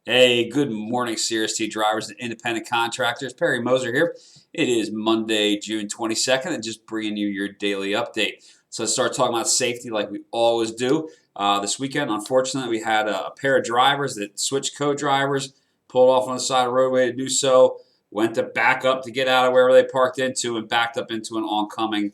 Hey, good morning, CRST drivers and independent contractors. Perry Moser here. It is Monday, June 22nd, and just bringing you your daily update. So let's start talking about safety like we always do. This weekend, unfortunately, we had a pair of drivers that switched co-drivers, pulled off on the side of the roadway to do so, went to back up to get out of wherever they parked into, and backed up into an oncoming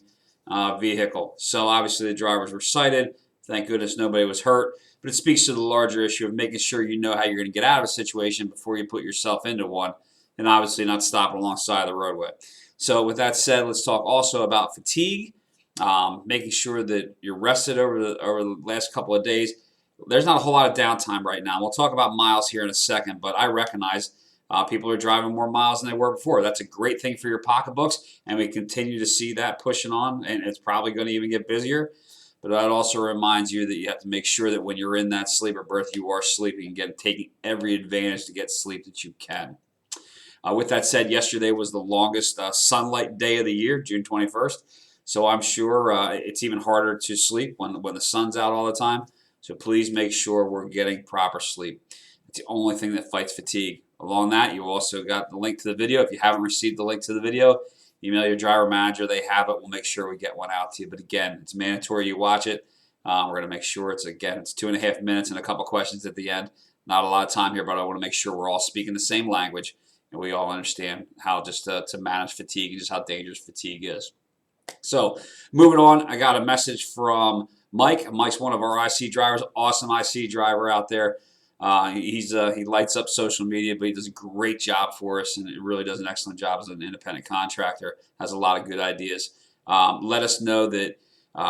vehicle. So obviously the drivers were cited. Thank goodness nobody was hurt. But it speaks to the larger issue of making sure you know how you're going to get out of a situation before you put yourself into one, and obviously not stopping alongside the roadway. So with that said, let's talk also about fatigue, making sure that you're rested over the last couple of days. There's not a whole lot of downtime right now. We'll talk about miles here in a second, but I recognize people are driving more miles than they were before. That's a great thing for your pocketbooks, and we continue to see that pushing on, and it's probably going to even get busier. But that also reminds you that you have to make sure that when you're in that sleeper berth, you are sleeping and taking every advantage to get sleep that you can. With that said, yesterday was the longest sunlight day of the year, June 21st. So I'm sure it's even harder to sleep when the sun's out all the time. So please make sure we're getting proper sleep. It's the only thing that fights fatigue. Along that, you also got the link to the video. If you haven't received the link to the video, email your driver manager. They have it. We'll make sure we get one out to you. But again, it's mandatory you watch it. We're going to make sure it's 2.5 minutes and a couple questions at the end. Not a lot of time here, but I want to make sure we're all speaking the same language and we all understand how just to manage fatigue and just how dangerous fatigue is. So moving on, I got a message from Mike. Mike's one of our IC drivers, awesome IC driver out there. He lights up social media, but he does a great job for us, and it really does an excellent job as an independent contractor. Has a lot of good ideas. Let us know that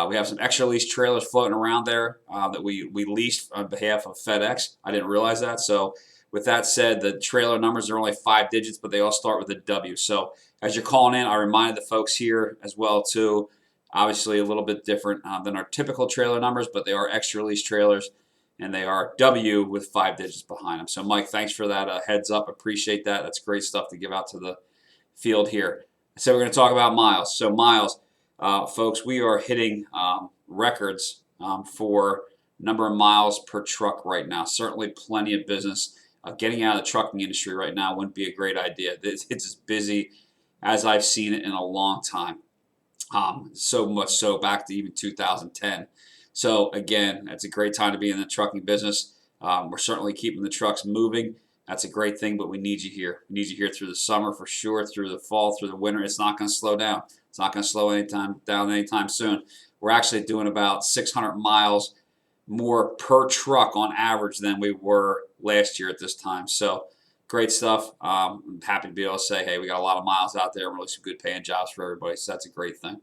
we have some extra lease trailers floating around there that we leased on behalf of FedEx. I didn't realize that. So with that said, the trailer numbers are only 5 digits, but they all start with a W. So as you're calling in, I reminded the folks here as well too. Obviously a little bit different than our typical trailer numbers, but they are extra lease trailers. And they are W with 5 digits behind them. So, Mike, thanks for that heads up. Appreciate that. That's great stuff to give out to the field here. So we're going to talk about miles. So miles, folks, we are hitting records for number of miles per truck right now. Certainly plenty of business. Getting out of the trucking industry right now wouldn't be a great idea. It's as busy as I've seen it in a long time. So much so back to even 2010. So again, it's a great time to be in the trucking business. We're certainly keeping the trucks moving. That's a great thing, but we need you here. We need you here through the summer for sure, through the fall, through the winter. It's not going to slow down. It's not going to slow down anytime soon. We're actually doing about 600 miles more per truck on average than we were last year at this time. So great stuff. I'm happy to be able to say, hey, we got a lot of miles out there, really some good paying jobs for everybody. So that's a great thing.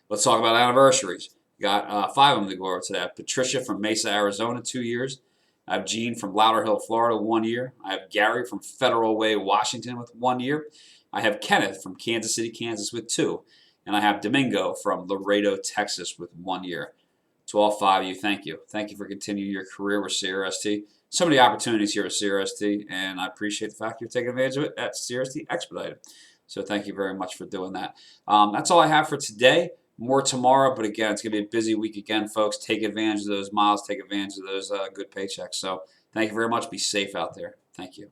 Let's talk about anniversaries. Got 5 of them to go over today. I have Patricia from Mesa, Arizona, 2 years. I have Gene from Lauderhill, Florida, 1 year. I have Gary from Federal Way, Washington, with 1 year. I have Kenneth from Kansas City, Kansas, with 2. And I have Domingo from Laredo, Texas, with 1 year. To all 5 of you, thank you. Thank you for continuing your career with CRST. So many opportunities here at CRST, and I appreciate the fact you're taking advantage of it at CRST Expedited. So thank you very much for doing that. That's all I have for today. More tomorrow, but again, it's going to be a busy week again, folks. Take advantage of those miles. Take advantage of those good paychecks. So thank you very much. Be safe out there. Thank you.